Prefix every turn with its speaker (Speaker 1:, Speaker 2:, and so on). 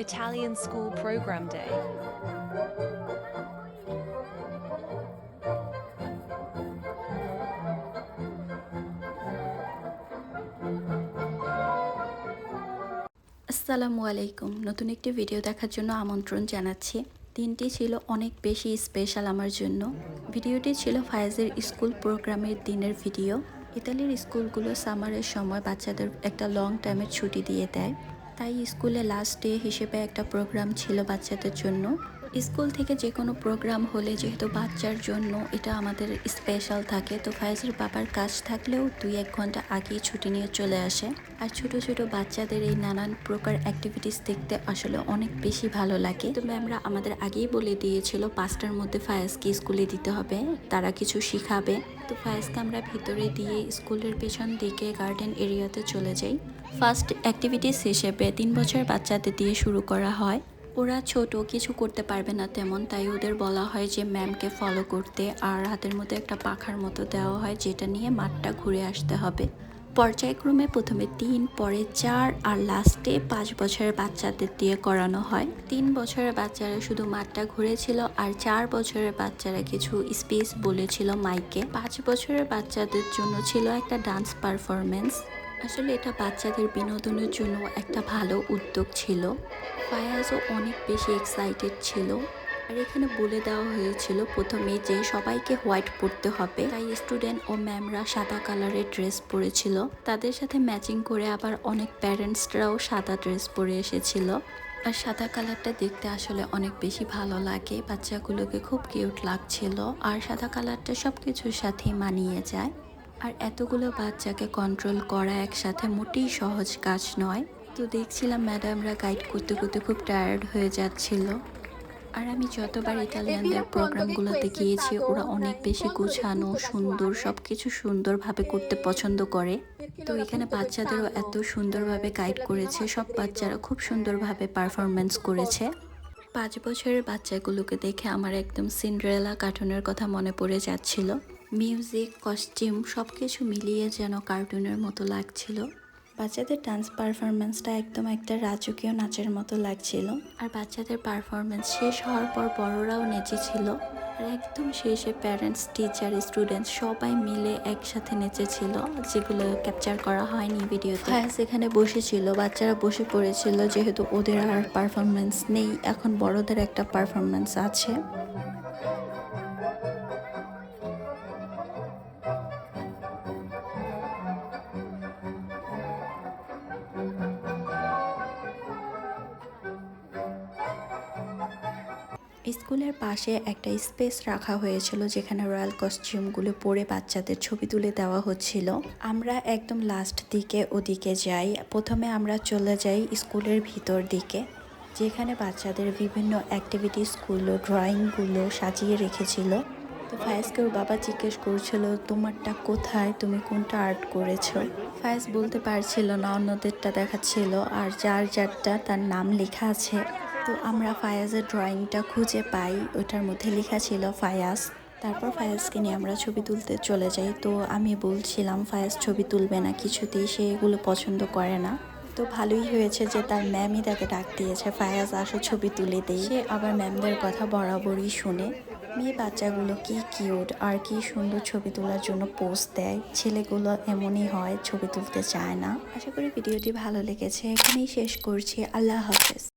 Speaker 1: Italian School Program Day.
Speaker 2: আসসালামু আলাইকুম। নতুন একটি ভিডিও দেখার জন্য আমন্ত্রণ জানাচ্ছি। দিনটি ছিল অনেক বেশি স্পেশাল আমার জন্য। ভিডিওটি ছিল ফায়াজের স্কুল প্রোগ্রামের দিনের ভিডিও। ইতালির স্কুলগুলো সামারের সময় বাচ্চাদের একটা লং টাইমের ছুটি দিয়ে দেয়, তাই স্কুলে লাস্ট ডে হিসেবে একটা প্রোগ্রাম ছিল বাচ্চাদের জন্য। স্কুল থেকে যে কোনো প্রোগ্রাম হলে যেহেতু বাচ্চার জন্য এটা আমাদের স্পেশাল থাকে, তো ফায়াজের বাবার কাজ থাকলেও 2-1 ঘন্টা আগেই ছুটি নিয়ে চলে আসে। আর ছোট ছোট বাচ্চাদের এই নানান প্রকার অ্যাক্টিভিটিস দেখতে আসলে অনেক বেশি ভালো লাগে। তো ম্যামরা আমাদের আগেই বলে দিয়েছিল 5টার মধ্যে ফায়াজকে স্কুলে দিতে হবে, তারা কিছু শিখাবে। তো ফায়াজকে আমরা ভিতরে দিয়ে স্কুলের পেছন দিকে গার্ডেন এরিয়াতে চলে যাই। ফার্স্ট অ্যাক্টিভিটিস হিসেবে 3 বছরের বাচ্চাদের দিয়ে শুরু করা হয়। ওরা ছোট, কিছু করতে পারবে না তেমন, তাই ওদের বলা হয় যে ম্যামকে ফলো করতে, আর হাতের মধ্যে একটা পাখার মতো দেওয়া হয় যেটা নিয়ে মাঠটা ঘুরে আসতে হবে। পর্যায়ক্রমে প্রথমে 3, পরে 4 আর লাস্টে 5 বছরের বাচ্চাদের দিয়ে করানো হয়। 3 বছরের বাচ্চারা শুধু মাঠটা ঘুরেছিল, আর 4 বছরের বাচ্চারা কিছু স্পিচ বলেছিল মাইকে। 5 বছরের বাচ্চাদের জন্য ছিল একটা ডান্স পারফরমেন্স। আসলে এটা বাচ্চাদের বিনোদনের জন্য একটা ভালো উদ্যোগ ছিল। ফায়াজও অনেক বেশি এক্সাইটেড ছিল। আর এখানে বলে দেওয়া হয়েছিল প্রথমে যে সবাইকে হোয়াইট পরতে হবে, তাই স্টুডেন্ট ও ম্যামরা সাদা কালারের ড্রেস পরেছিল। তাদের সাথে ম্যাচিং করে আবার অনেক প্যারেন্টসরাও সাদা ড্রেস পরে এসেছিল। আর সাদা কালারটা দেখতে আসলে অনেক বেশি ভালো লাগে, বাচ্চাগুলোকে খুব কিউট লাগছিল। আর সাদা কালারটা সব কিছুর সাথেই মানিয়ে যায়। আর এতগুলো বাচ্চাকে কন্ট্রোল করা একসাথে মোটেই সহজ কাজ নয়। তো দেখছিলাম ম্যাডামরা গাইড করতে করতে খুব টায়ার্ড হয়ে যাচ্ছিল। আর আমি যতবার ইটালিয়ানদের প্রোগ্রামগুলোতে গিয়েছি, ওরা অনেক বেশি গুছানো, সুন্দর, সবকিছু সুন্দরভাবে করতে পছন্দ করে। তো এখানে বাচ্চাদেরও এত সুন্দরভাবে গাইড করেছে, সব বাচ্চারা খুব সুন্দরভাবে পারফরমেন্স করেছে। 5 বছরের বাচ্চাগুলোকে দেখে আমার একদম সিন্ডারেলা কার্টুনের কথা মনে পড়ে যাচ্ছিল। মিউজিক, কস্টিউম সবকিছু মিলিয়ে যেন কার্টুনের মতো লাগছিল। বাচ্চাদের ডান্স পারফরমেন্সটা একদম একটা রাজকীয় নাচের মতো লাগছিল। আর বাচ্চাদের পারফরমেন্স শেষ হওয়ার পর বড়রাও নেচেছিল। আর একদম শেষে প্যারেন্টস, টিচার, স্টুডেন্টস সবাই মিলে একসাথে নেচেছিল, যেগুলো ক্যাপচার করা হয়নি ভিডিওতে। ফায়াজ এখানে বসেছিল, বাচ্চারা বসে পড়েছিল, যেহেতু ওদের আর পারফরমেন্স নেই, এখন বড়দের একটা পারফরমেন্স আছে। স্কুলের পাশে একটা স্পেস রাখা হয়েছিল যেখানে রয়্যাল কস্টিউমগুলো পরে বাচ্চাদের ছবি তুলে দেওয়া হচ্ছিল। আমরা একদম লাস্ট দিকে ওদিকে যাই। প্রথমে আমরা চলে যাই স্কুলের ভিতর দিকে, যেখানে বাচ্চাদের বিভিন্ন অ্যাক্টিভিটিসগুলো, ড্রয়িংগুলো সাজিয়ে রেখেছিল। তো ফায়েজকে ওর বাবা জিজ্ঞেস করছিল, তোমারটা কোথায়, তুমি কোনটা আর্ট করেছো? ফায়েজ বলতে পারছিল না, অন্যদেরটা দেখাচ্ছিল, আর যার যারটা তার নাম লেখা আছে। তো আমরা ফায়াজের ড্রয়িংটা খুঁজে পাই, ওইটার মধ্যে লেখা ছিল ফায়াজ। তারপর ফায়াজকে নিয়ে আমরা ছবি তুলতে চলে যাই। তো আমি বলছিলাম ফায়াজ ছবি তুলবে না কিছুতেই, সে এগুলো পছন্দ করে না। তো ভালোই হয়েছে যে তার ম্যামই তাকে ডাক দিয়েছে, ফায়াজ আসো ছবি তুলে দেই। সে আবার ম্যামদের কথা বরাবরই শুনে। মেয়ে বাচ্চাগুলো কি কিউট, আর কি সুন্দর ছবি তোলার জন্য পোজ দেয়। ছেলেগুলো এমনই হয়, ছবি তুলতে চায় না। আশা করি ভিডিওটি ভালো লেগেছে, এখানেই শেষ করছি। আল্লাহ হাফেজ।